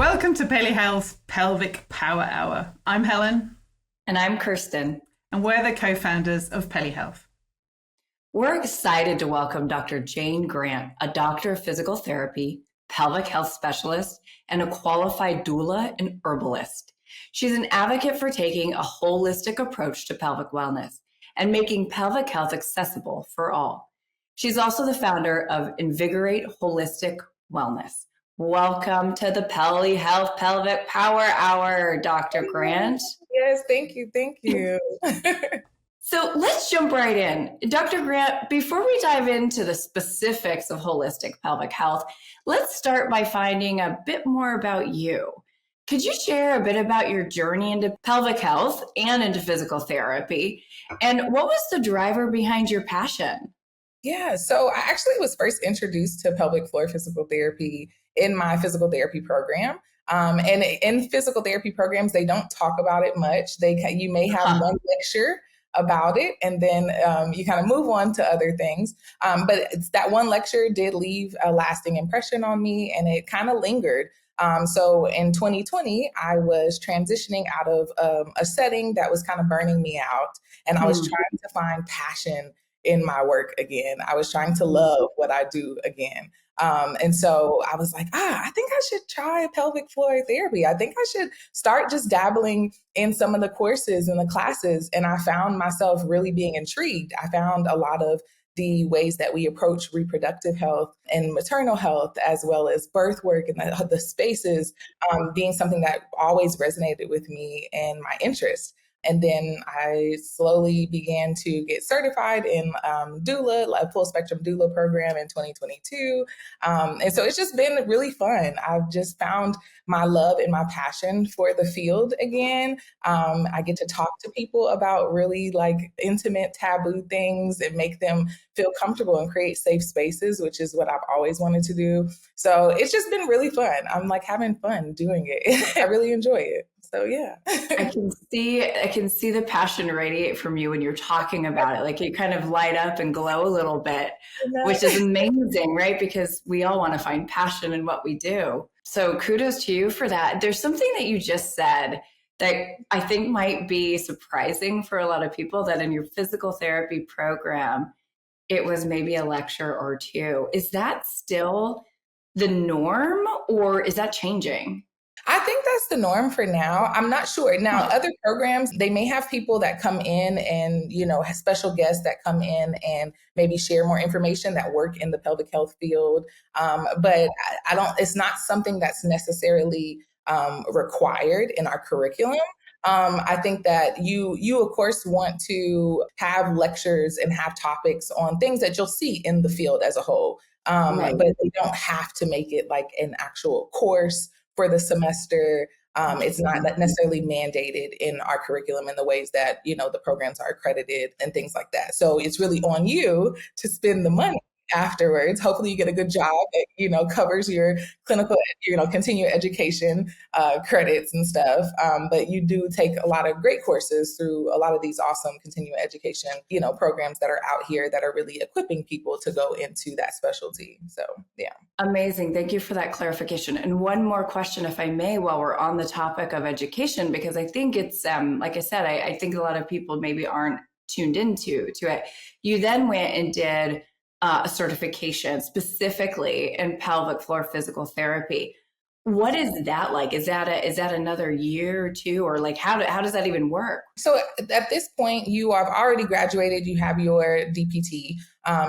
Welcome to Pelvic Health's Pelvic Power Hour. I'm Helen. And I'm Kirsten. And we're the co-founders of Pelvic Health. We're excited to welcome Dr. Jane Grant, a doctor of physical therapy, pelvic health specialist, and a qualified doula and herbalist. She's an advocate for taking a holistic approach to pelvic wellness and making pelvic health accessible for all. She's also the founder of Invigorate Holistic Wellness. Welcome to the Pelvic Health Pelvic Power Hour, Dr. Grant. Yes, thank you. Thank you. So let's jump right in. Dr. Grant, before we dive into the specifics of holistic pelvic health, let's start by finding a bit more about you. Could you share a bit about your journey into pelvic health and into physical therapy? And what was the driver behind your passion? Yeah, so I actually was first introduced to pelvic floor physical therapy in my physical therapy program. And in physical therapy programs, they don't talk about it much. You may have one lecture about it, and then you kind of move on to other things. But that one lecture did leave a lasting impression on me, and it kind of lingered. So in 2020, I was transitioning out of a setting that was kind of burning me out, and I was trying to find passion in my work again. I was trying to love what I do again. And so I was like, I think I should try pelvic floor therapy. I think I should start just dabbling in some of the courses and the classes. And I found myself really being intrigued. I found a lot of the ways that we approach reproductive health and maternal health, as well as birth work and the spaces, being something that always resonated with me and my interest. And then I slowly began to get certified in doula, like full spectrum doula program in 2022. And so it's just been really fun. I've just found my love and my passion for the field again. I get to talk to people about really like intimate taboo things and make them feel comfortable and create safe spaces, which is what I've always wanted to do. So it's just been really fun. I'm like having fun doing it. I really enjoy it. So yeah. I can see the passion radiate from you when you're talking about it. Like you kind of light up and glow a little bit, which is amazing, right? Because we all want to find passion in what we do. So kudos to you for that. There's something that you just said that I think might be surprising for a lot of people, that in your physical therapy program, it was maybe a lecture or two. Is that still the norm, or is that changing? I think that's the norm for now. I'm not sure. Now, other programs, they may have people that come in and, have special guests that come in and maybe share more information that work in the pelvic health field. But I don't, it's not something that's necessarily required in our curriculum. I think that you of course want to have lectures and have topics on things that you'll see in the field as a whole. But they don't have to make it like an actual course for the semester. It's not necessarily mandated in our curriculum in the ways that, the programs are accredited and things like that. So it's really on you to spend the money afterwards. Hopefully you get a good job that, covers your clinical, continuing education credits and stuff. But you do take a lot of great courses through a lot of these awesome continuing education, programs that are out here that are really equipping people to go into that specialty. So, yeah. Amazing. Thank you for that clarification. And one more question, if I may, while we're on the topic of education, because I think it's, like I said, I think a lot of people maybe aren't tuned into it. You then went and did a certification specifically in pelvic floor physical therapy. What is that like? Is that another year or two, or like how does that even work? So at this point, you have already graduated. You have your DPT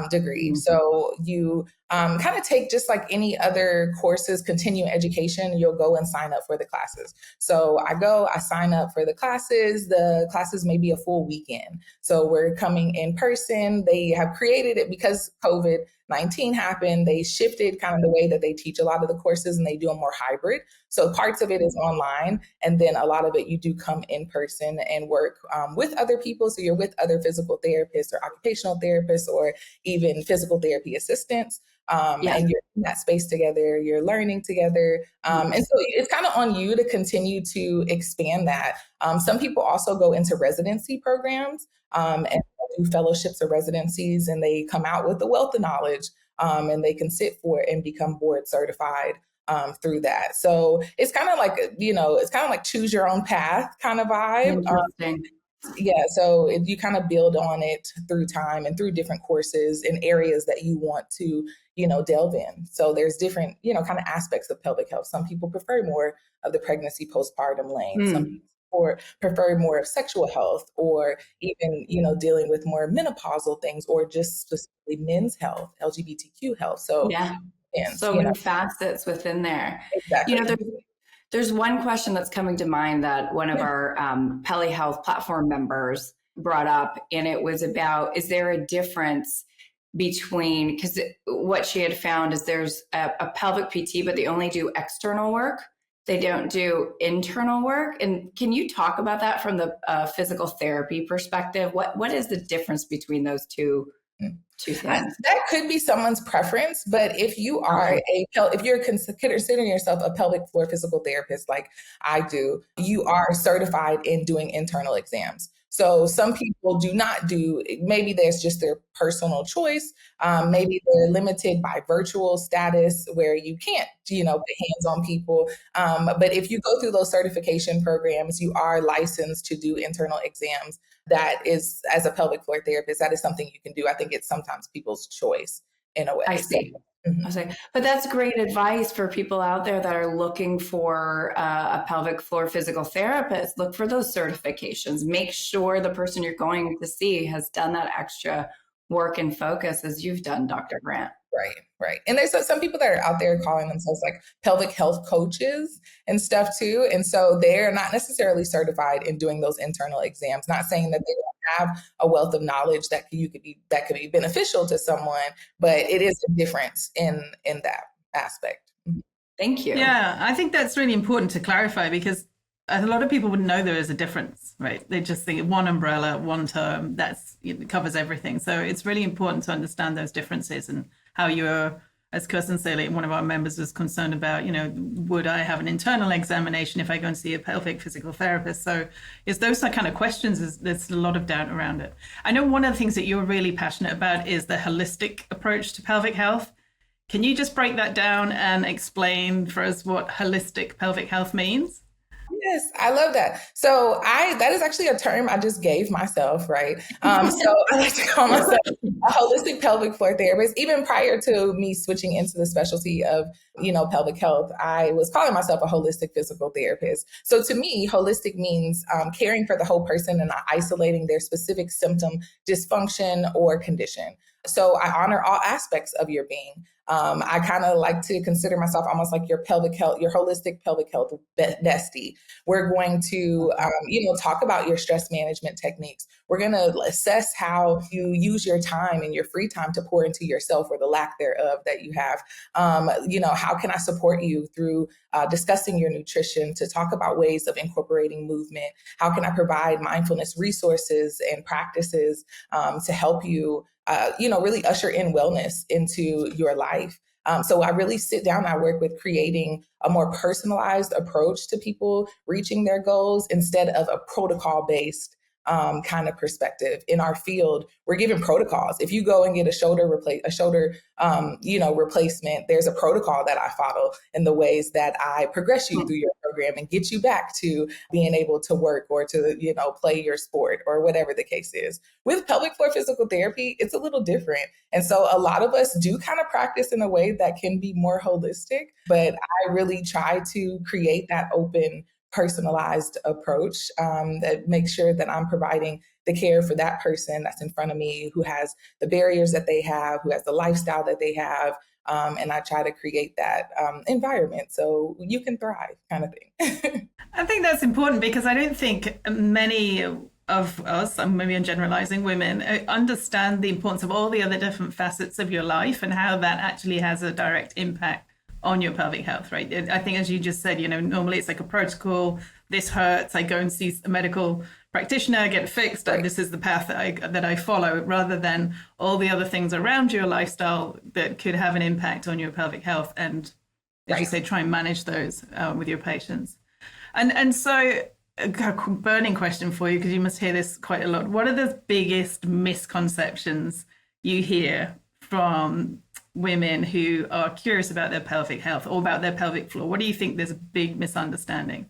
degree. So you kind of take just like any other courses, continuing education. You'll go and sign up for the classes. So I sign up for the classes. The classes may be a full weekend. So we're coming in person. They have created it because COVID-19 happened. They shifted kind of the way that they teach a lot of the courses, and they do them more hybrid. So parts of it is online, and then a lot of it you do come in person and work with other people. So you're with other physical therapists or occupational therapists or even physical therapy assistants. And you're in that space together, you're learning together. And so it's kind of on you to continue to expand that. Some people also go into residency programs and do fellowships or residencies, and they come out with a wealth of knowledge, and they can sit for it and become board certified through that. So it's kind of like, it's kind of like choose your own path kind of vibe. Interesting. Yeah, so you kind of build on it through time and through different courses in areas that you want to, delve in. So there's different, kind of aspects of pelvic health. Some people prefer more of the pregnancy postpartum lane. Some people prefer more of sexual health, or even, dealing with more menopausal things, or just specifically men's health, LGBTQ health. So yeah, and, so many facets within there. exactly. There's one question that's coming to mind that one of our Pelvic Health platform members brought up, and it was about, is there a difference between, because what she had found is there's a pelvic PT, but they only do external work. They don't do internal work. And can you talk about that from the physical therapy perspective? What is the difference between those two things? That could be someone's preference, but if you are if you're considering yourself a pelvic floor physical therapist like I do, you are certified in doing internal exams. So some people do not do, maybe there's just their personal choice. Maybe they're limited by virtual status where you can't, put hands on people. But if you go through those certification programs, you are licensed to do internal exams. That is, as a pelvic floor therapist, that is something you can do. I think it's sometimes people's choice in a way. I see. But that's great advice for people out there that are looking for a pelvic floor physical therapist. Look for those certifications. Make sure the person you're going to see has done that extra work and focus as you've done, Dr. Grant. Right. And there's some people that are out there calling themselves like pelvic health coaches and stuff too. And so they're not necessarily certified in doing those internal exams, not saying that they don't have a wealth of knowledge that could be beneficial to someone, but it is a difference in that aspect. Thank you. Yeah, I think that's really important to clarify, because a lot of people wouldn't know there is a difference, right? They just think one umbrella, one term, it covers everything. So it's really important to understand those differences, and how you're, as Kirsten said, one of our members was concerned about, would I have an internal examination if I go and see a pelvic physical therapist? So it's those kind of questions, there's a lot of doubt around it. I know one of the things that you're really passionate about is the holistic approach to pelvic health. Can you just break that down and explain for us what holistic pelvic health means? Yes, I love that. So that is actually a term I just gave myself, right? So I like to call myself a holistic pelvic floor therapist. Even prior to me switching into the specialty of, pelvic health, I was calling myself a holistic physical therapist. So to me, holistic means caring for the whole person and not isolating their specific symptom, dysfunction, or condition. So I honor all aspects of your being. I kind of like to consider myself almost like your holistic pelvic health bestie. We're going to, talk about your stress management techniques. We're going to assess how you use your time and your free time to pour into yourself, or the lack thereof that you have. How can I support you through discussing your nutrition, to talk about ways of incorporating movement? How can I provide mindfulness resources and practices to help you really usher in wellness into your life. So I really sit down, I work with creating a more personalized approach to people reaching their goals, instead of a protocol-based kind of perspective. In our field, we're given protocols. If you go and get a shoulder replacement, there's a protocol that I follow in the ways that I progress you through your program and get you back to being able to work, or to, play your sport, or whatever the case is. With pelvic floor physical therapy, it's a little different. And so a lot of us do kind of practice in a way that can be more holistic, but I really try to create that open, personalized approach that makes sure that I'm providing the care for that person that's in front of me, who has the barriers that they have, who has the lifestyle that they have. And I try to create that environment so you can thrive, kind of thing. I think that's important, because I don't think many of us, maybe I'm generalizing, women, understand the importance of all the other different facets of your life and how that actually has a direct impact on your pelvic health, right? I think, as you just said, normally it's like a protocol. This hurts, I go and see a medical practitioner, get fixed. Right. This is the path that I follow, rather than all the other things around your lifestyle that could have an impact on your pelvic health. And as you say, try and manage those with your patients. And so, a burning question for you, because you must hear this quite a lot. What are the biggest misconceptions you hear from women who are curious about their pelvic health or about their pelvic floor? What do you think there's a big misunderstanding?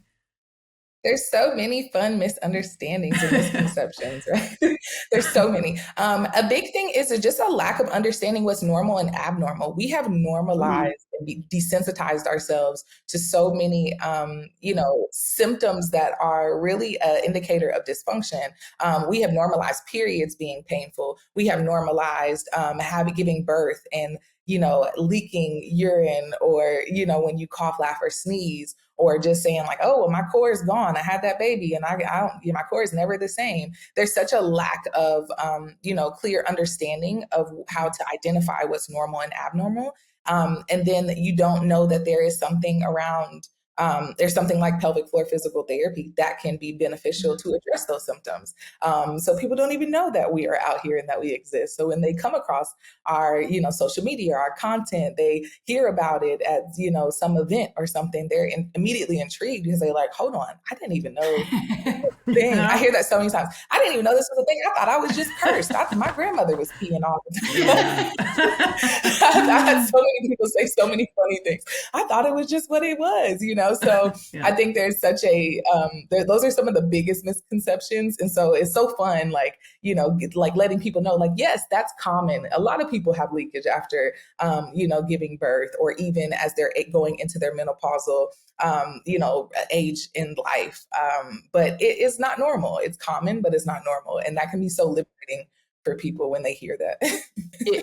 There's so many fun misunderstandings and misconceptions, right? There's so many. A big thing is just a lack of understanding what's normal and abnormal. We have normalized and desensitized ourselves to so many, symptoms that are really an indicator of dysfunction. We have normalized periods being painful. We have normalized giving birth and leaking urine, or, when you cough, laugh, or sneeze, or just saying like, oh, well, my core is gone. I had that baby and I don't, my core is never the same. There's such a lack of, clear understanding of how to identify what's normal and abnormal. And then you don't know that there is something around there's something like pelvic floor physical therapy that can be beneficial to address those symptoms. So people don't even know that we are out here and that we exist. So when they come across our, social media, our content, they hear about it at, some event or something, they're immediately intrigued because they're like, hold on, I didn't even know. Thing. I hear that so many times. I didn't even know this was a thing. I thought I was just cursed. My grandmother was peeing all the time. Yeah. I had so many people say so many funny things. I thought it was just what it was, So yeah. I think there's such those are some of the biggest misconceptions. And so it's so fun, like, like letting people know, like, yes, that's common. A lot of people have leakage after, giving birth, or even as they're going into their menopausal, age in life. But it is not normal. It's common, but it's not normal. And that can be so liberating for people when they hear that.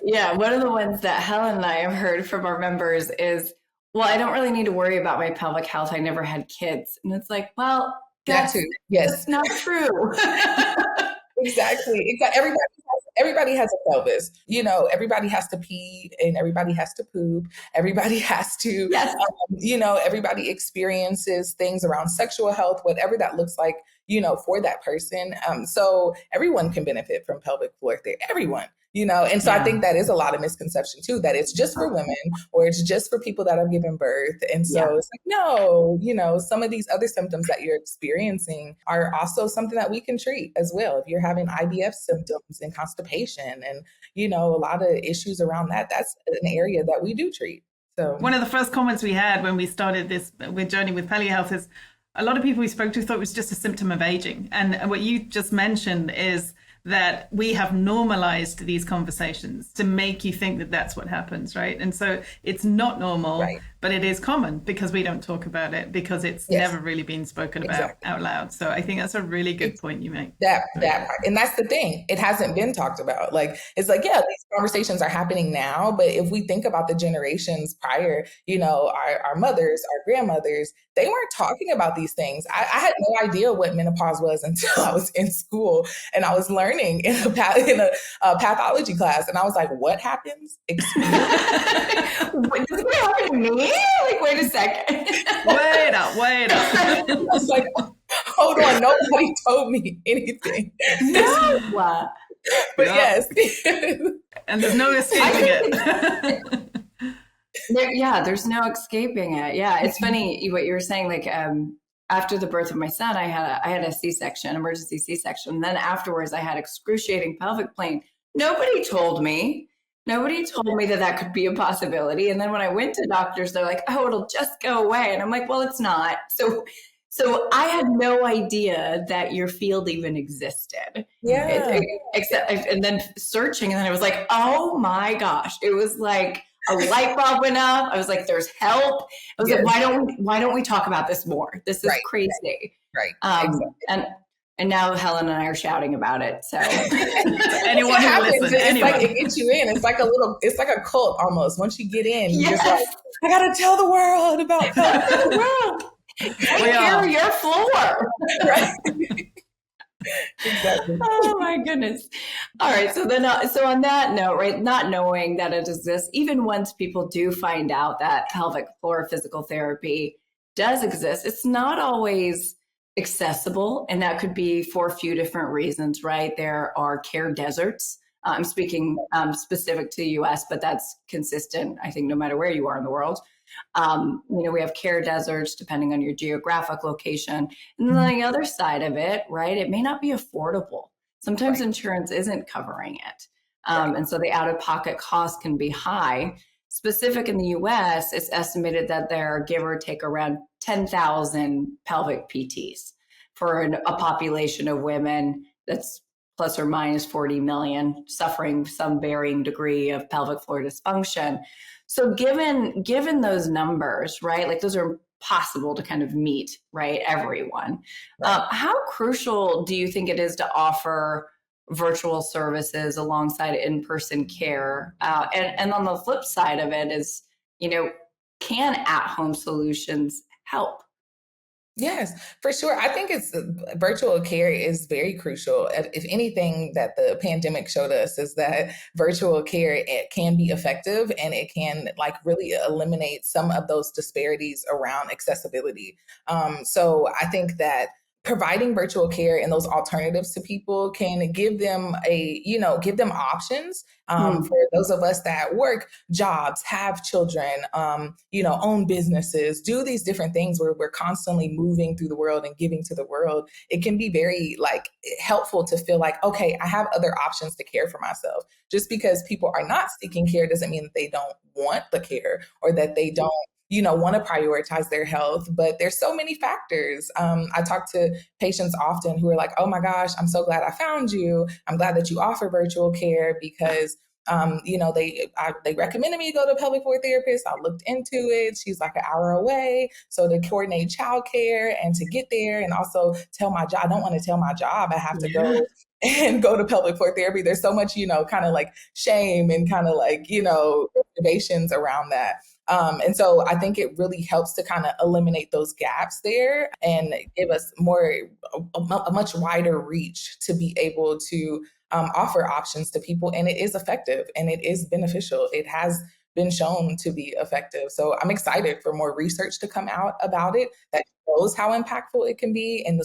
Yeah. One of the ones that Helen and I have heard from our members is, well, I don't really need to worry about my pelvic health. I never had kids. And it's like, well, that's not true. Exactly. Everybody has a pelvis. Everybody has to pee and everybody has to poop. Everybody has to, yes. Everybody experiences things around sexual health, whatever that looks like, for that person. So everyone can benefit from pelvic floor therapy. Everyone. And so I think that is a lot of misconception too, that it's just for women or it's just for people that have given birth. And so it's like, no, some of these other symptoms that you're experiencing are also something that we can treat as well. If you're having IBF symptoms and constipation and, a lot of issues around that, that's an area that we do treat. So one of the first comments we had when we started this journey with Pelvic Health is a lot of people we spoke to thought it was just a symptom of aging. And what you just mentioned is that we have normalized these conversations to make you think that that's what happens, right? And so it's not normal, right, but it is common because we don't talk about it, because it's never really been spoken about out loud. So I think that's a really good point you make. That part. And that's the thing. It hasn't been talked about. Like, it's like, yeah, these conversations are happening now, but if we think about the generations prior, our mothers, our grandmothers, they weren't talking about these things. I had no idea what menopause was until I was in school and I was learning in a pathology class. And I was like, what happens? Explain. Does it happen to me? Like, wait a second. Wait up. I was like, hold on. Nobody told me anything. No. But yes. And there's no escaping it. There's no escaping it. Yeah, it's funny what you were saying. Like, after the birth of my son, I had a C-section, emergency C-section. And then afterwards, I had excruciating pelvic pain. Nobody told me that could be a possibility. And then when I went to doctors, they're like, "Oh, it'll just go away." And I'm like, "Well, it's not." So I had no idea that your field even existed. Yeah. And then searching, and then I was like, "Oh my gosh!" It was like a light bulb went up. I was like, "There's help." I was like, "Why don't we talk about this more? This is crazy." Right. And now Helen and I are shouting about it. So anyone who listens, it's like it gets you in. It's like a cult almost. Once you get in, you're just like, I gotta tell the world about the world. Take care of your floor. Right. Exactly. Oh my goodness. All right. So on that note, right, not knowing that it exists, even once people do find out that pelvic floor physical therapy does exist, it's not always accessible. And that could be for a few different reasons, right? There are care deserts. I'm speaking specific to the US, but that's consistent, I think, no matter where you are in the world. We have care deserts depending on your geographic location. And then on the other side of it, right, it may not be affordable. Sometimes insurance isn't covering it. Right. And so the out-of-pocket cost can be high. Specific in the US, it's estimated that there are give or take around 10,000 pelvic PTs for a population of women that's plus or minus 40 million suffering some varying degree of pelvic floor dysfunction. So given those numbers, right, like those are possible to kind of meet, right, everyone. Right. How crucial do you think it is to offer virtual services alongside in-person care? And on the flip side of it is, can at-home solutions help? Yes, for sure. I think it's virtual care is very crucial. If anything that the pandemic showed us is that virtual care, it can be effective and it can like really eliminate some of those disparities around accessibility. So I think that providing virtual care and those alternatives to people can give them give them options for those of us that work jobs, have children, own businesses, do these different things where we're constantly moving through the world and giving to the world. It can be very like helpful to feel like, okay, I have other options to care for myself. Just because people are not seeking care doesn't mean that they don't want the care or that they don't want to prioritize their health, but there's so many factors. I talk to patients often who are like, oh my gosh, I'm so glad I found you. I'm glad that you offer virtual care because they recommended me to go to a pelvic floor therapist. I looked into it. She's like an hour away. So to coordinate childcare and to get there and also tell my job, I don't want to tell my job I have to go and go to pelvic floor therapy. There's so much, kind of like shame and kind of like, reservations around that. And so I think it really helps to kind of eliminate those gaps there and give us a much wider reach to be able to offer options to people. And it is effective and it is beneficial. It has been shown to be effective. So I'm excited for more research to come out about it that shows how impactful it can be. And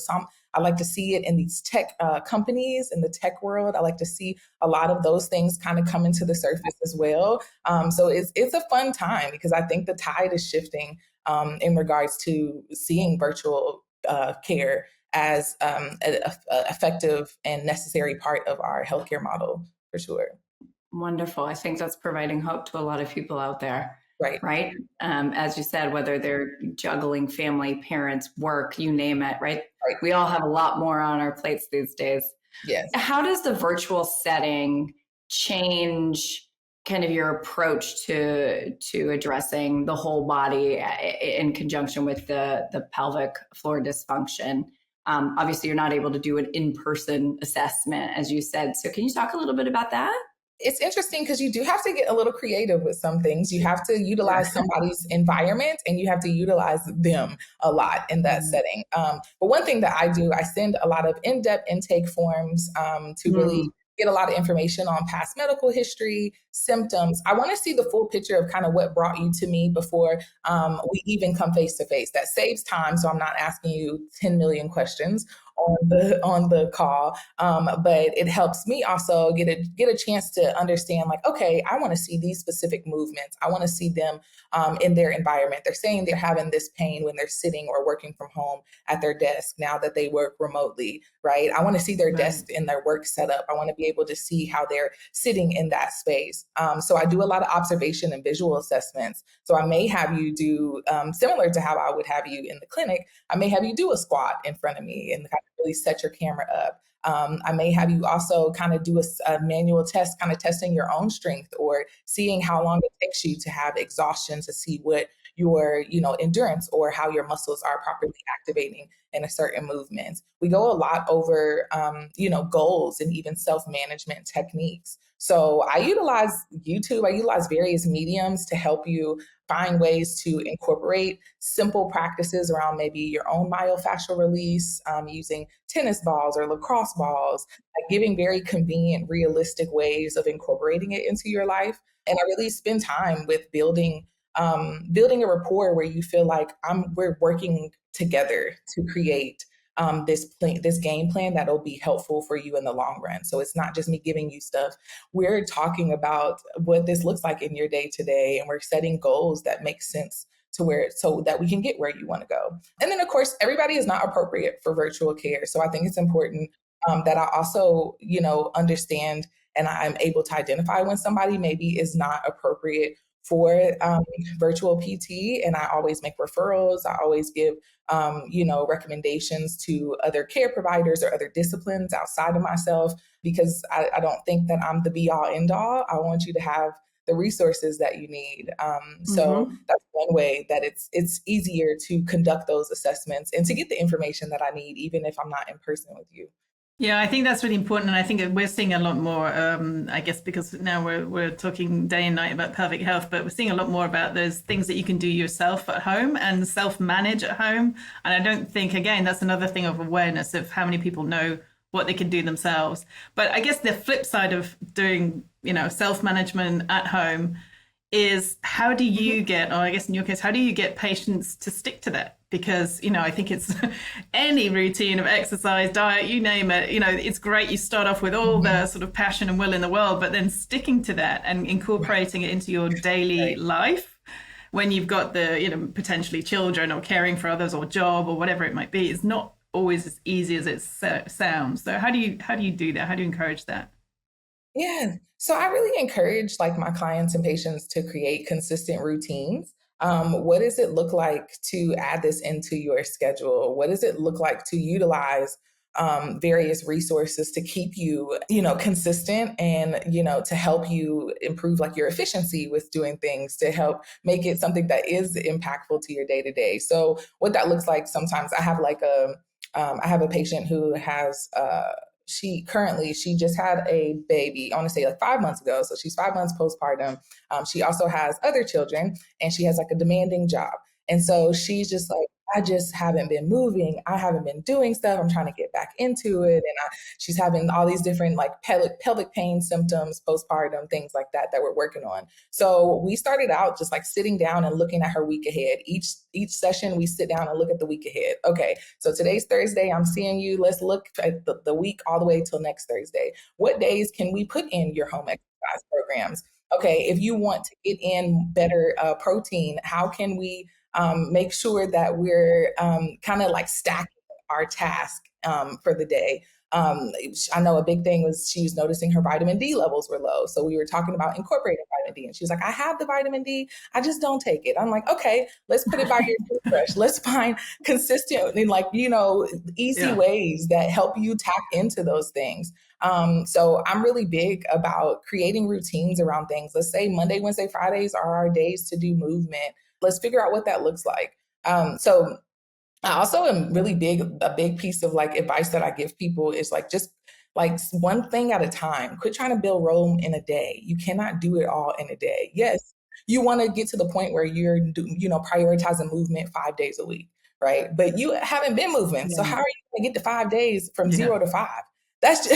I like to see it in these tech companies, in the tech world. I like to see a lot of those things kind of come into the surface as well. So it's a fun time because I think the tide is shifting in regards to seeing virtual care as an effective and necessary part of our healthcare model, for sure. Wonderful. I think that's providing hope to a lot of people out there. Right. Right. As you said, whether they're juggling family, parents, work, you name it, right? We all have a lot more on our plates these days. Yes. How does the virtual setting change kind of your approach to addressing the whole body in conjunction with the pelvic floor dysfunction? Obviously, you're not able to do an in-person assessment, as you said. So can you talk a little bit about that? It's interesting because you do have to get a little creative with some things. You have to utilize somebody's environment and you have to utilize them a lot in that setting. But one thing that I do, I send a lot of in-depth intake forms to really get a lot of information on past medical history, symptoms. I want to see the full picture of kind of what brought you to me before we even come face to face. That saves time, so I'm not asking you 10 million questions on the call, but it helps me also get a chance to understand like, okay, I want to see these specific movements. I want to see them in their environment. They're saying they're having this pain when they're sitting or working from home at their desk now that they work remotely, right? I want to see their desk in their work setup. I want to be able to see how they're sitting in that space. So I do a lot of observation and visual assessments. So I may have you do similar to how I would have you in the clinic. I may have you do a squat in front of me and kind of really set your camera up. I may have you also kind of do a manual test, kind of testing your own strength or seeing how long it takes you to have exhaustion to see what your, endurance or how your muscles are properly activating in a certain movement. We go a lot over, goals and even self-management techniques. So I utilize YouTube, I utilize various mediums to help you find ways to incorporate simple practices around maybe your own myofascial release, using tennis balls or lacrosse balls, like giving very convenient, realistic ways of incorporating it into your life. And I really spend time with building a rapport where you feel like we're working together to create this game plan that'll be helpful for you in the long run. So it's not just me giving you stuff. We're talking about what this looks like in your day to day, and we're setting goals that make sense so that we can get where you want to go. And then of course, everybody is not appropriate for virtual care. So I think it's important that I also, understand and I'm able to identify when somebody maybe is not appropriate for virtual PT. And I always make referrals. I always give, recommendations to other care providers or other disciplines outside of myself, because I don't think that I'm the be all end all. I want you to have the resources that you need. So that's one way that it's easier to conduct those assessments and to get the information that I need, even if I'm not in person with you. Yeah, I think that's really important. And I think we're seeing a lot more, I guess, because now we're talking day and night about pelvic health, but we're seeing a lot more about those things that you can do yourself at home and self-manage at home. And I don't think, again, that's another thing of awareness of how many people know what they can do themselves. But I guess the flip side of doing, self-management at home is, how do you get, or I guess in your case, how do you get patients to stick to that? Because, I think it's any routine of exercise, diet, you name it, it's great. You start off with all the sort of passion and will in the world, but then sticking to that and incorporating it into your daily life when you've got the, potentially children or caring for others or job or whatever it might be, is not always as easy as it sounds. So how do you do that? How do you encourage that? Yeah. So I really encourage my clients and patients to create consistent routines. What does it look like to add this into your schedule? What does it look like to utilize various resources to keep you, consistent and, to help you improve your efficiency with doing things, to help make it something that is impactful to your day to day. So what that looks like, sometimes I have I have a patient who has, she just had a baby, I want to say 5 months ago. So she's 5 months postpartum. She also has other children, and she has a demanding job. And so she's just I just haven't been moving. I haven't been doing stuff. I'm trying to get back into it. And she's having all these different pelvic pain symptoms, postpartum, things like that we're working on. So we started out just sitting down and looking at her week ahead. Each session, we sit down and look at the week ahead. Okay, so today's Thursday. I'm seeing you. Let's look at the week all the way till next Thursday. What days can we put in your home exercise programs? Okay, if you want to get in better protein, how can we make sure that we're kind of stacking our task for the day? I know a big thing was she was noticing her vitamin D levels were low. So we were talking about incorporating vitamin D. And she was like, I have the vitamin D, I just don't take it. I'm like, okay, let's put it by your toothbrush. Let's find consistent and easy ways that help you tap into those things. So I'm really big about creating routines around things. Let's say Monday, Wednesday, Fridays are our days to do movement. Let's figure out what that looks like. So I also am really big. A big piece of advice that I give people is just one thing at a time. Quit trying to build Rome in a day. You cannot do it all in a day. Yes, you want to get to the point where you're prioritizing movement 5 days a week, right? But you haven't been moving. So how are you going to get to 5 days from 0 to 5? That's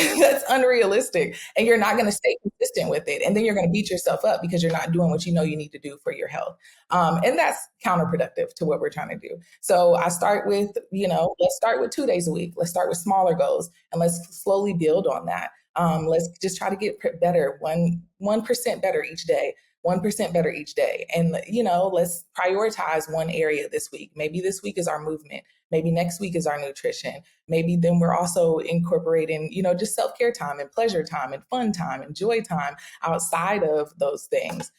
unrealistic. And you're not going to stay consistent with it. And then you're going to beat yourself up because you're not doing what you need to do for your health. And that's counterproductive to what we're trying to do. So I start with, let's start with 2 days a week. Let's start with smaller goals and let's slowly build on that. Let's just try to get better, 1% better each day. 1% better each day. And, let's prioritize one area this week. Maybe this week is our movement. Maybe next week is our nutrition. Maybe then we're also incorporating, just self-care time and pleasure time and fun time and joy time outside of those things.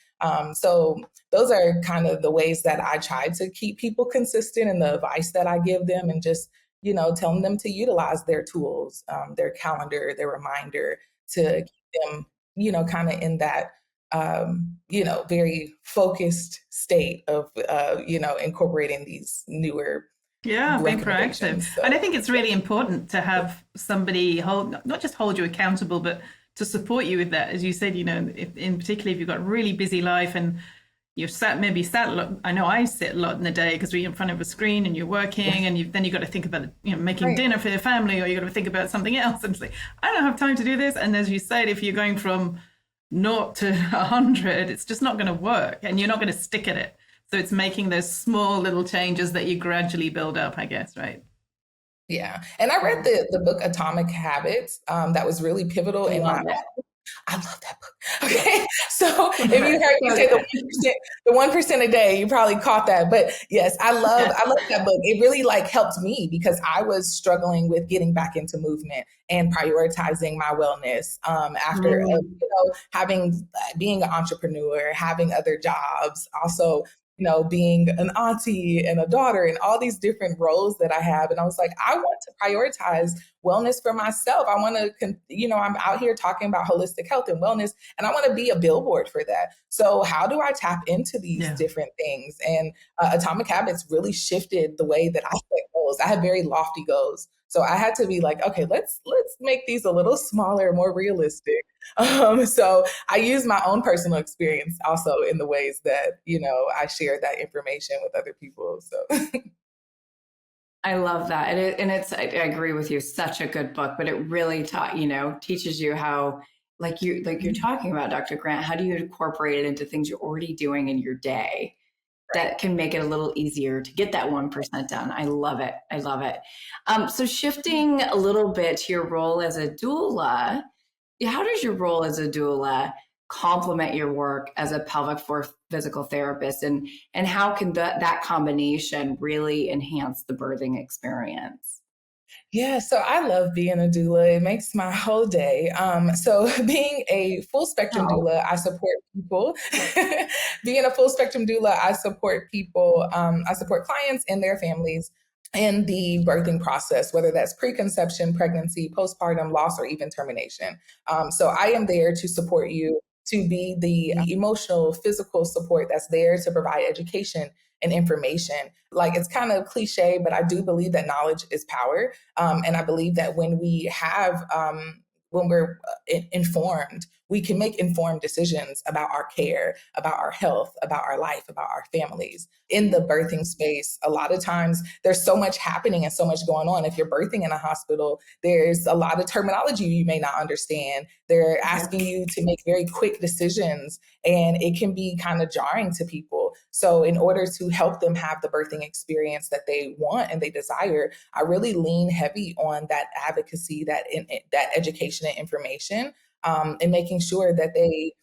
So those are kind of the ways that I try to keep people consistent, and the advice that I give them, and just, telling them to utilize their tools, their calendar, their reminder, to keep them, kind of in that very focused state of, incorporating these newer being proactive. So, and I think it's really important to have somebody not just hold you accountable, but to support you with that. As you said, particularly if you've got a really busy life and you're sat a lot. I know I sit a lot in the day because we're in front of a screen and you're working, and then you've got to think about making dinner for your family, or you've got to think about something else, and it's like, I don't have time to do this. And as you said, if you're going from 0 to 100, it's just not going to work, and you're not going to stick at it. So it's making those small little changes that you gradually build up, I guess, right? Yeah. And I read the book Atomic Habits that was really pivotal in my life. I love that book. Okay, so if you heard me say the 1% a day, you probably caught that. But yes, I love that book. It really like helped me because I was struggling with getting back into movement and prioritizing my wellness after having being an entrepreneur, having other jobs, also being an auntie and a daughter and all these different roles that I have. And I was like, I want to prioritize wellness for myself. I want to, I'm out here talking about holistic health and wellness, and I want to be a billboard for that. So how do I tap into these different things? And Atomic Habits really shifted the way that I set goals. I had very lofty goals. So I had to be like, okay, let's make these a little smaller, more realistic. So I use my own personal experience also in the ways that, I share that information with other people. So I love that. I agree with you. Such a good book, but it really teaches you how, like you're talking about, Dr. Grant, how do you incorporate it into things you're already doing in your day that can make it a little easier to get that 1% done. I love it. I love it. So shifting a little bit to your role as a doula, how does your role as a doula complement your work as a pelvic floor physical therapist, and how can that combination really enhance the birthing experience? Yeah, so I love being a doula. It makes my whole day. So being a full spectrum doula, I support people. Being a full spectrum doula, I support people. I support clients and their families in the birthing process, whether that's preconception, pregnancy, postpartum, loss, or even termination. So I am there to support you, to be the emotional, physical support that's there to provide education and information. Like, it's kind of cliche, but I do believe that knowledge is power. And I believe that when we're informed, we can make informed decisions about our care, about our health, about our life, about our families. In the birthing space, a lot of times there's so much happening and so much going on. If you're birthing in a hospital, there's a lot of terminology you may not understand. They're asking you to make very quick decisions, and it can be kind of jarring to people. So in order to help them have the birthing experience that they want and they desire, I really lean heavy on that advocacy, that education and information, and making sure that they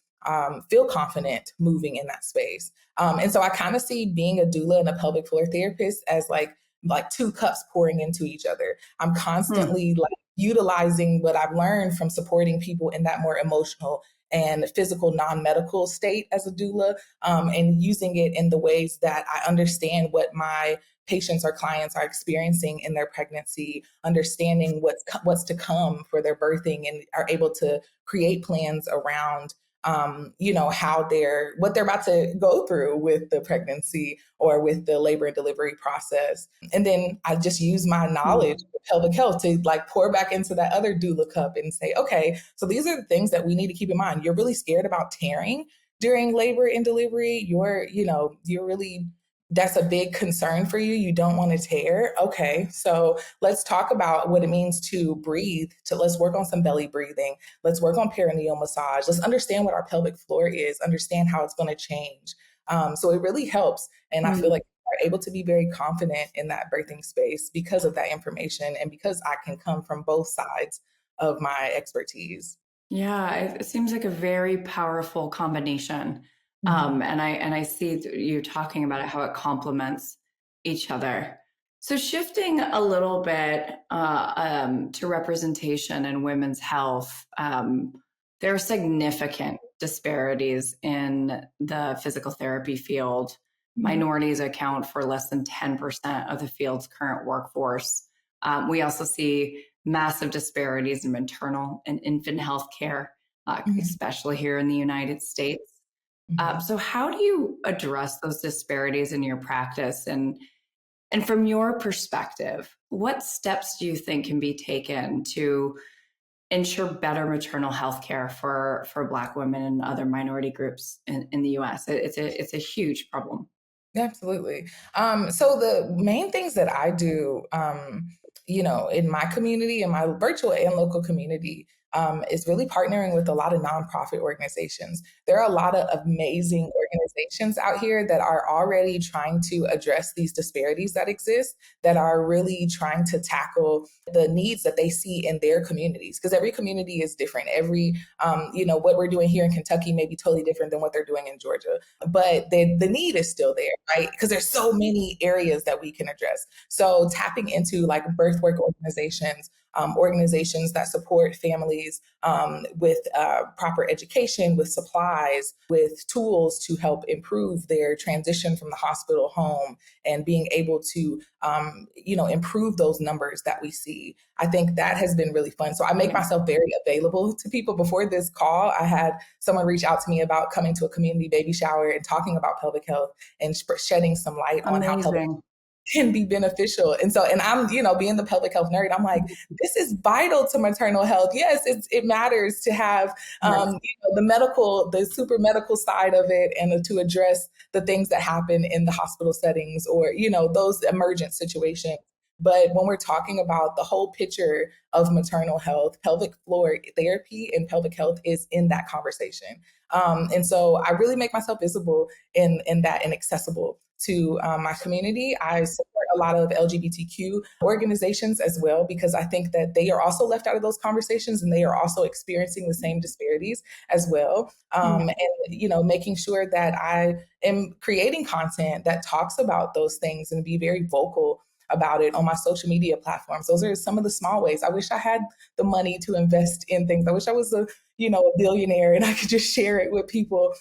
feel confident moving in that space. And so I kind of see being a doula and a pelvic floor therapist as like two cups pouring into each other. I'm constantly like utilizing what I've learned from supporting people in that more emotional and physical non-medical state as a doula, and using it in the ways that I understand what my patients or clients are experiencing in their pregnancy, understanding what's to come for their birthing, and are able to create plans around what they're about to go through with the pregnancy or with the labor and delivery process. And then I just use my knowledge of pelvic health to like pour back into that other doula cup and say, okay, so these are the things that we need to keep in mind. You're really scared about tearing during labor and delivery. You're really, that's a big concern for you. You don't want to tear. Okay, so let's talk about what it means to breathe. Let's work on some belly breathing. Let's work on perineal massage. Let's understand what our pelvic floor is, understand how it's going to change. So it really helps. And I feel like we're able to be very confident in that birthing space because of that information, and because I can come from both sides of my expertise. Yeah, it seems like a very powerful combination. And I see you talking about it, how it complements each other. So shifting a little bit to representation in women's health, there are significant disparities in the physical therapy field. Minorities account for less than 10% of the field's current workforce. We also see massive disparities in maternal and infant health care, especially here in the United States. So how do you address those disparities in your practice? And from your perspective, what steps do you think can be taken to ensure better maternal health care for Black women and other minority groups in the US? It's a huge problem. Absolutely. So the main things that I do, in my community, in my virtual and local community, is really partnering with a lot of nonprofit organizations. There are a lot of amazing organizations out here that are already trying to address these disparities that exist, that are really trying to tackle the needs that they see in their communities, because every community is different. Every, what we're doing here in Kentucky may be totally different than what they're doing in Georgia, but the need is still there, right? Because there's so many areas that we can address. So tapping into like birth work organizations, organizations that support families with proper education, with supplies, with tools to help improve their transition from the hospital home, and being able to, improve those numbers that we see. I think that has been really fun. So I make myself very available to people. Before this call, I had someone reach out to me about coming to a community baby shower and talking about pelvic health and shedding some light on how pelvic can be beneficial. And I'm, being the pelvic health nerd, I'm like, this is vital to maternal health. Yes, it matters to have, the super medical side of it, and to address the things that happen in the hospital settings, or, those emergent situations. But when we're talking about the whole picture of maternal health, pelvic floor therapy and pelvic health is in that conversation. And so I really make myself visible in that, and accessible to my community. I support a lot of LGBTQ organizations as well, because I think that they are also left out of those conversations, and they are also experiencing the same disparities as well. And, making sure that I am creating content that talks about those things and be very vocal about it on my social media platforms. Those are some of the small ways. I wish I had the money to invest in things. I wish I was a billionaire and I could just share it with people.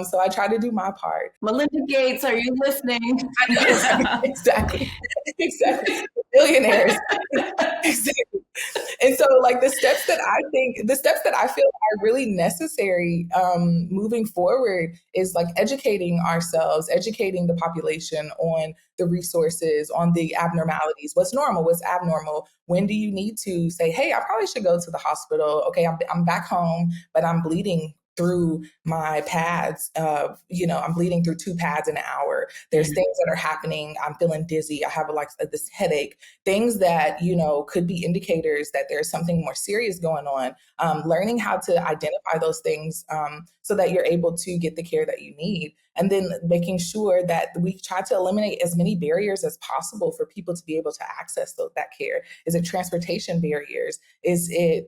So I try to do my part. Melinda Gates, are you listening? I know, exactly. Billionaires. Exactly. And so like the steps that I feel are really necessary moving forward is like educating ourselves, educating the population on the resources, on the abnormalities, what's normal, what's abnormal. When do you need to say, hey, I probably should go to the hospital. Okay, I'm back home, but I'm bleeding through my pads. I'm bleeding through 2 pads in an hour. There's things that are happening. I'm feeling dizzy. I have this headache. Things that, could be indicators that there's something more serious going on. Learning how to identify those things so that you're able to get the care that you need. And then making sure that we try to eliminate as many barriers as possible for people to be able to access that care. Is it transportation barriers? Is it,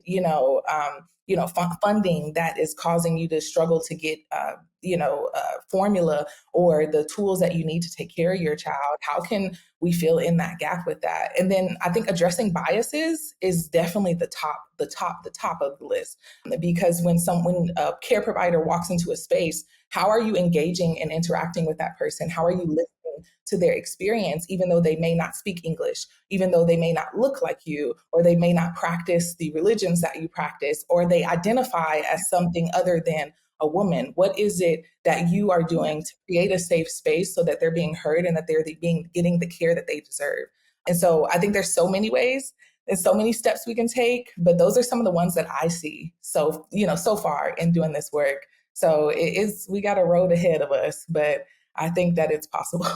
funding that is causing you to struggle to get, formula or the tools that you need to take care of your child? How can we fill in that gap with that? And then I think addressing biases is definitely the top of the list, because when a care provider walks into a space, how are you engaging and interacting with that person? How are you listening to their experience, even though they may not speak English, even though they may not look like you, or they may not practice the religions that you practice, or they identify as something other than a woman? What is it that you are doing to create a safe space so that they're being heard and that they're getting the care that they deserve? And so I think there's so many ways and so many steps we can take, but those are some of the ones that I see so far in doing this work. So we got a road ahead of us, but I think that it's possible.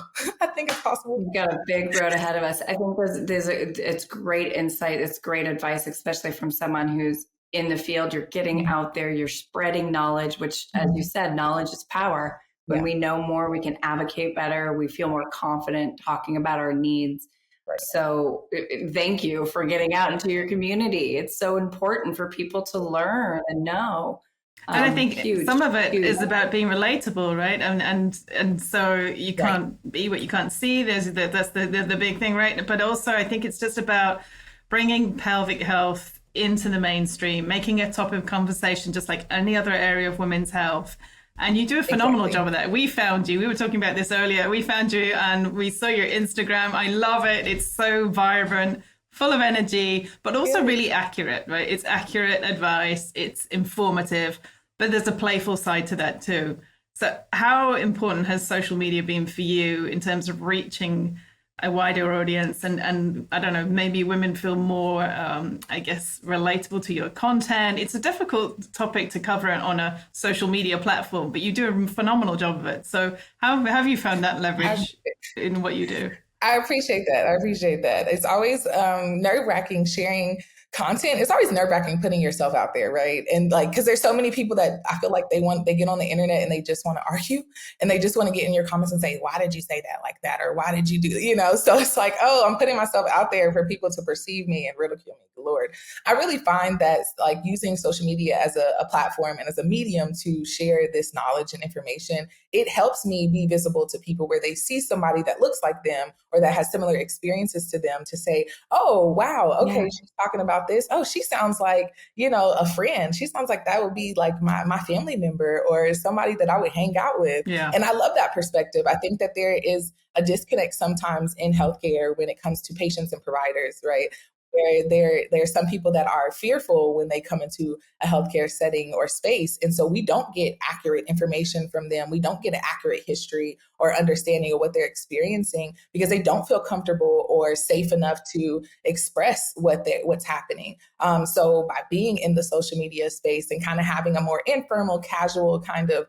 I think it's possible. We've got a big road ahead of us. I think it's great insight. It's great advice, especially from someone who's in the field. You're getting out there, you're spreading knowledge, which, as you said, knowledge is power. When we know more, we can advocate better. We feel more confident talking about our needs. Right. So thank you for getting out into your community. It's so important for people to learn and know. And I think some of it is about being relatable, right? And so you can't be what you can't see. That's the big thing, right? But also I think it's just about bringing pelvic health into the mainstream, making it a topic of conversation, just like any other area of women's health. And you do a phenomenal job of that. We found you. We were talking about this earlier. We found you and we saw your Instagram. I love it. It's so vibrant, full of energy, but also really accurate, right? It's accurate advice. It's informative, but there's a playful side to that too. So how important has social media been for you in terms of reaching a wider audience? And I don't know, maybe women feel more, relatable to your content. It's a difficult topic to cover on a social media platform, but you do a phenomenal job of it. So how have you found that leverage in what you do? I appreciate that. It's always nerve-wracking sharing content, it's always nerve-wracking putting yourself out there, right? And like, because there's so many people that I feel like they get on the internet and they just want to argue, and they just want to get in your comments and say, why did you say that like that? Or why did you do, so it's like, oh, I'm putting myself out there for people to perceive me and ridicule me. Lord, I really find that like using social media as a platform and as a medium to share this knowledge and information, it helps me be visible to people where they see somebody that looks like them or that has similar experiences to them, to say, oh, wow, okay, yeah, she's talking about this. Oh, she sounds like, a friend. She sounds like that would be like my family member or somebody that I would hang out with. Yeah. And I love that perspective. I think that there is a disconnect sometimes in healthcare when it comes to patients and providers, right? Where there are some people that are fearful when they come into a healthcare setting or space. And so we don't get accurate information from them. We don't get an accurate history or understanding of what they're experiencing because they don't feel comfortable or safe enough to express what's happening. So by being in the social media space and kind of having a more informal, casual kind of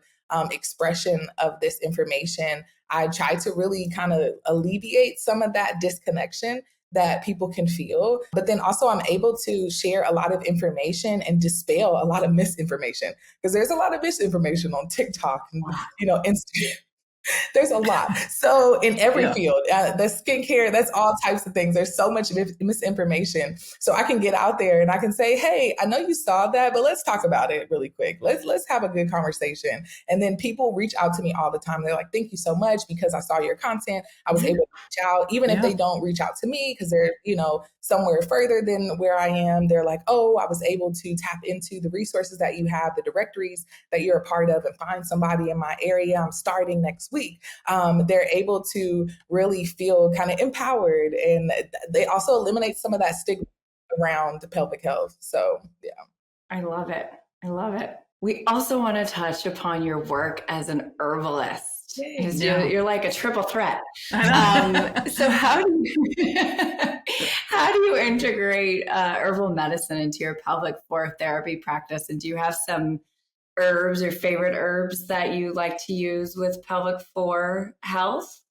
expression of this information, I try to really kind of alleviate some of that disconnection that people can feel. But then also I'm able to share a lot of information and dispel a lot of misinformation, because there's a lot of misinformation on TikTok and, Instagram. There's a lot. So in every field, the skincare, that's all types of things. There's so much misinformation. So I can get out there and I can say, hey, I know you saw that, but let's talk about it really quick. Let's have a good conversation. And then people reach out to me all the time. They're like, thank you so much because I saw your content. I was able to reach out, even if they don't reach out to me because they're, somewhere further than where I am. They're like, oh, I was able to tap into the resources that you have, the directories that you're a part of, and find somebody in my area. I'm starting next week. They're able to really feel kind of empowered, and they also eliminate some of that stigma around pelvic health. So, yeah. I love it. I love it. We also want to touch upon your work as an herbalist. You're like a triple threat. So how do you integrate herbal medicine into your pelvic floor therapy practice? And do you have some herbs or favorite herbs that you like to use with pelvic floor health?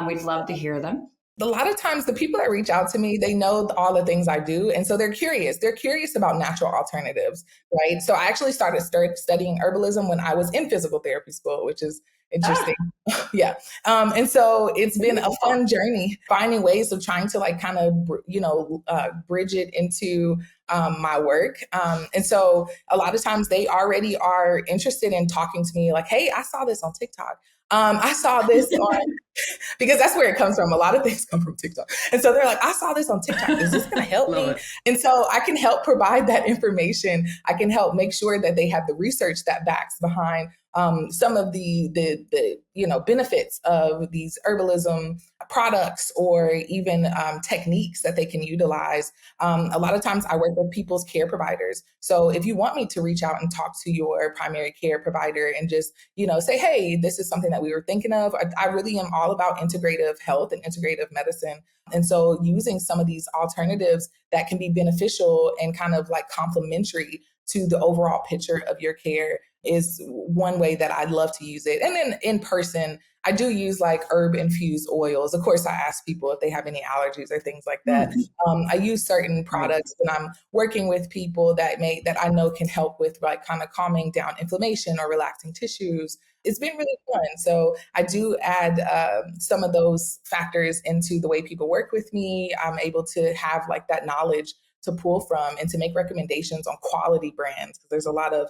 We'd love to hear them. A lot of times the people that reach out to me, they know all the things I do. And so they're curious. They're curious about natural alternatives, right? So I actually started studying herbalism when I was in physical therapy school, which is interesting. Yeah. And so it's been a fun journey finding ways of trying to kind of, bridge it into my work. And so a lot of times they already are interested in talking to me like, hey, I saw this on TikTok. I saw this on, because that's where it comes from. A lot of things come from TikTok. And so they're like, I saw this on TikTok. Is this going to help me? And so I can help provide that information. I can help make sure that they have the research that backs behind some of the benefits of these herbalism products, or even techniques that they can utilize. A lot of times I work with people's care providers. So if you want me to reach out and talk to your primary care provider and just, say, hey, this is something that we were thinking of. I really am all about integrative health and integrative medicine. And so using some of these alternatives that can be beneficial and kind of like complementary to the overall picture of your care is one way that I'd love to use it. And then in person, I do use like herb infused oils. Of course, I ask people if they have any allergies or things like that. I use certain products when I'm working with people that I know can help with like kind of calming down inflammation or relaxing tissues. It's been really fun. So I do add some of those factors into the way people work with me. I'm able to have like that knowledge to pull from and to make recommendations on quality brands, because there's a lot of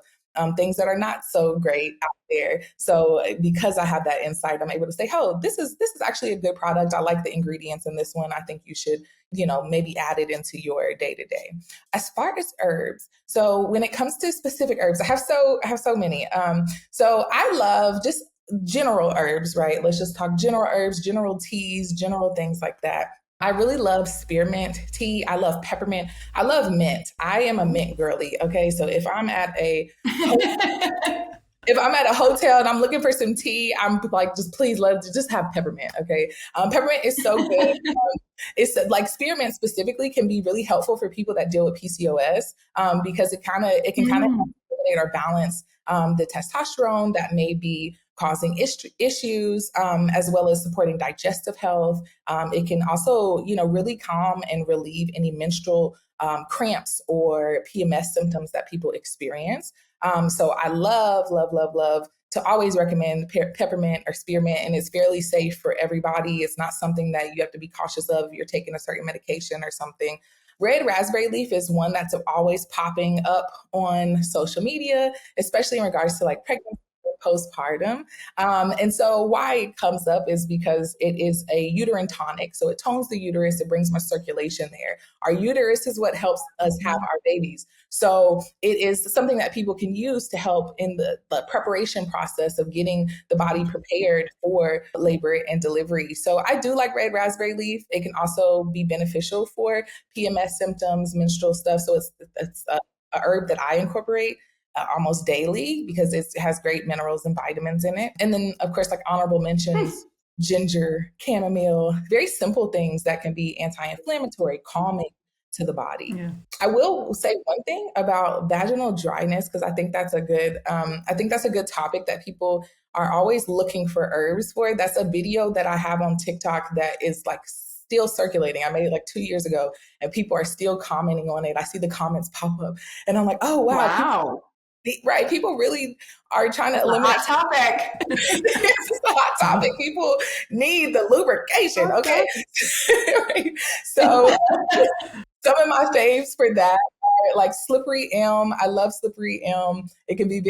things that are not so great out there. So because I have that insight, I'm able to say, oh, this is actually a good product. I like the ingredients in this one. I think you should, maybe add it into your day-to-day. As far as herbs, so when it comes to specific herbs, I have so many. So I love just general herbs, right? Let's just talk general herbs, general teas, general things like that. I really love spearmint tea. I love peppermint. I love mint. I am a mint girly. Okay. So if I'm at a hotel and I'm looking for some tea, I'm like, please just have peppermint. Okay. Peppermint is so good. It's like spearmint specifically can be really helpful for people that deal with PCOS, because it can eliminate or balance the testosterone that may be causing issues, as well as supporting digestive health. It can also, really calm and relieve any menstrual cramps or PMS symptoms that people experience. So I love to always recommend peppermint or spearmint, and it's fairly safe for everybody. It's not something that you have to be cautious of if you're taking a certain medication or something. Red raspberry leaf is one that's always popping up on social media, especially in regards to like pregnancy, postpartum. And so why it comes up is because it is a uterine tonic. So it tones the uterus, it brings much circulation there. Our uterus is what helps us have our babies. So it is something that people can use to help in the preparation process of getting the body prepared for labor and delivery. So I do like red raspberry leaf. It can also be beneficial for PMS symptoms, menstrual stuff. So it's a herb that I incorporate almost daily because it has great minerals and vitamins in it. And then, of course, like honorable mentions, ginger, chamomile, very simple things that can be anti-inflammatory, calming to the body. Yeah. I will say one thing about vaginal dryness, because I think that's a good topic that people are always looking for herbs for. That's a video that I have on TikTok that is like still circulating. I made it like 2 years ago and people are still commenting on it. I see the comments pop up and I'm like, oh, wow. Right. People really are trying to eliminate. Hot topic. It's a hot topic. People need the lubrication. Okay. Right. So some of my faves for that are like slippery elm. I love slippery elm. It can be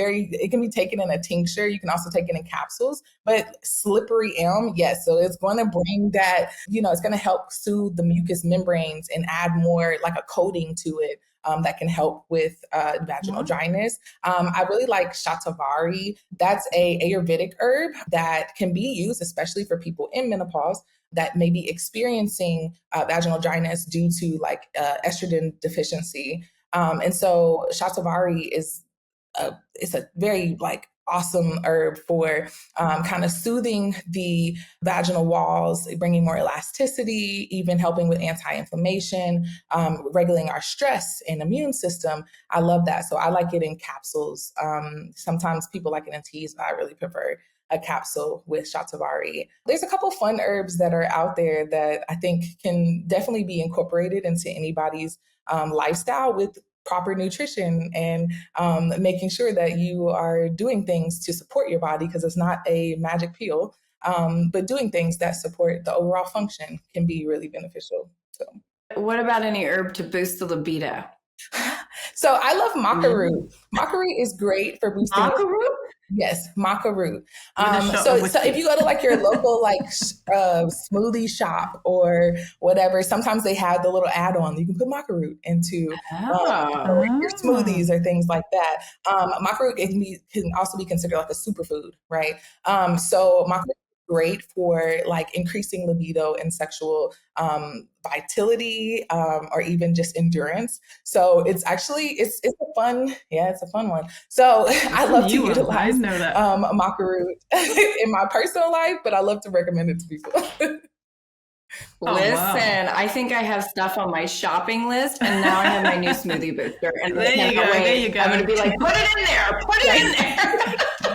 taken in a tincture. You can also take it in capsules, but slippery elm, yes. So it's going to bring that, it's going to help soothe the mucous membranes and add more like a coating to it. That can help with vaginal dryness. I really like shatavari. That's a Ayurvedic herb that can be used, especially for people in menopause that may be experiencing vaginal dryness due to like estrogen deficiency. And so shatavari is it's a very like awesome herb for kind of soothing the vaginal walls, bringing more elasticity, even helping with anti-inflammation, regulating our stress and immune system. I love that. So I like it in capsules. Sometimes people like it in teas, but I really prefer a capsule with shatavari. There's a couple fun herbs that are out there that I think can definitely be incorporated into anybody's lifestyle with proper nutrition and making sure that you are doing things to support your body, because it's not a magic pill, but doing things that support the overall function can be really beneficial. So, what about any herb to boost the libido? So I love maca root. Maca root is great for boosting. Maca root? Yes, maca root. So if you go to like your local like smoothie shop or whatever, sometimes they have the little add-on. You can put maca root into your smoothies or things like that. Maca root can also be considered like a superfood, right? So maca root is great for like increasing libido and sexual vitality, or even just endurance. So it's actually it's a fun one. So I love to utilize maca root in my personal life, but I love to recommend it to people. Listen, I think I have stuff on my shopping list, and now I have my new smoothie booster. And there you go. I'm going to be like, put it in there.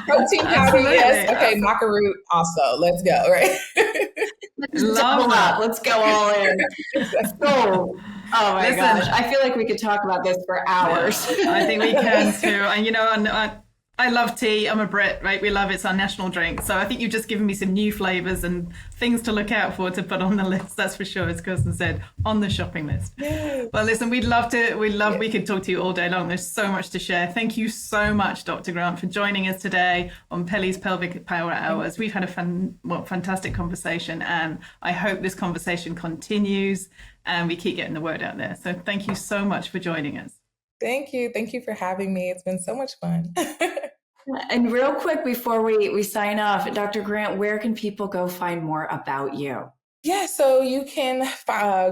Protein powder, yes. Okay, maca root also. Let's go, right? Double up. Let's go all in. Oh my gosh. I feel like we could talk about this for hours. Yeah, I think we can too. And I love tea. I'm a Brit, right? We love it. It's our national drink. So I think you've just given me some new flavors and things to look out for to put on the list. That's for sure. As Kirsten said, on the shopping list. Yay. Well, listen, we could talk to you all day long. There's so much to share. Thank you so much, Dr. Grant, for joining us today on Pelly's Pelvic Power Hours. We've had a fantastic conversation, and I hope this conversation continues and we keep getting the word out there. So thank you so much for joining us. Thank you. Thank you for having me. It's been so much fun. And real quick, before we sign off, Dr. Grant, where can people go find more about you? Yeah, so you can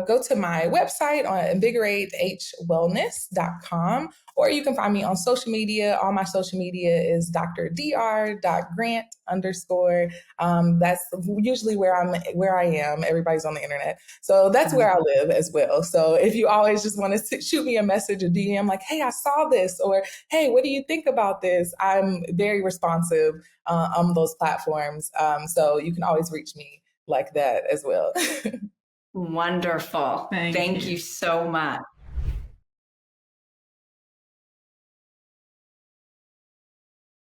go to my website on invigoratehwellness.com, or you can find me on social media. All my social media is dr.grant_. That's usually where I am. Everybody's on the internet. So that's where I live as well. So if you always just want to shoot me a message or DM like, hey, I saw this, or hey, what do you think about this? I'm very responsive on those platforms. So you can always reach me like that as well. Wonderful. Thank you so much.